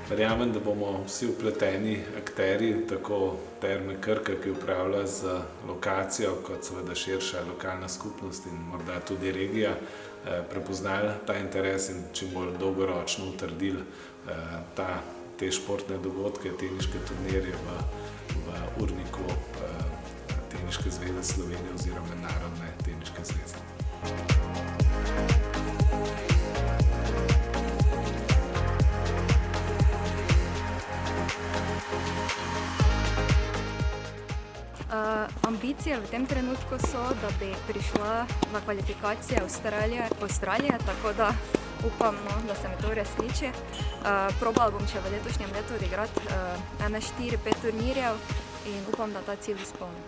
Verjamem, da bomo vsi vpleteni akterji, tako Terme Krka, ki upravlja z lokacijo, kot seveda širša lokalna skupnost in morda tudi regija, prepoznali ta interes in čim bolj dolgoročno utrdili te športne dogodke, teniške turnirje v urniku Teniške zveze Slovenije oziroma Mednarodne teniške zveze. Ambicije v tem trenutku so, da bi prišla na kvalifikacije Avstralije, tako da upam, da se mi to uresniči. Probala bom še v letošnjem letu odigrati 4-5 turnirjev in upam, da ta cilj izpolnim.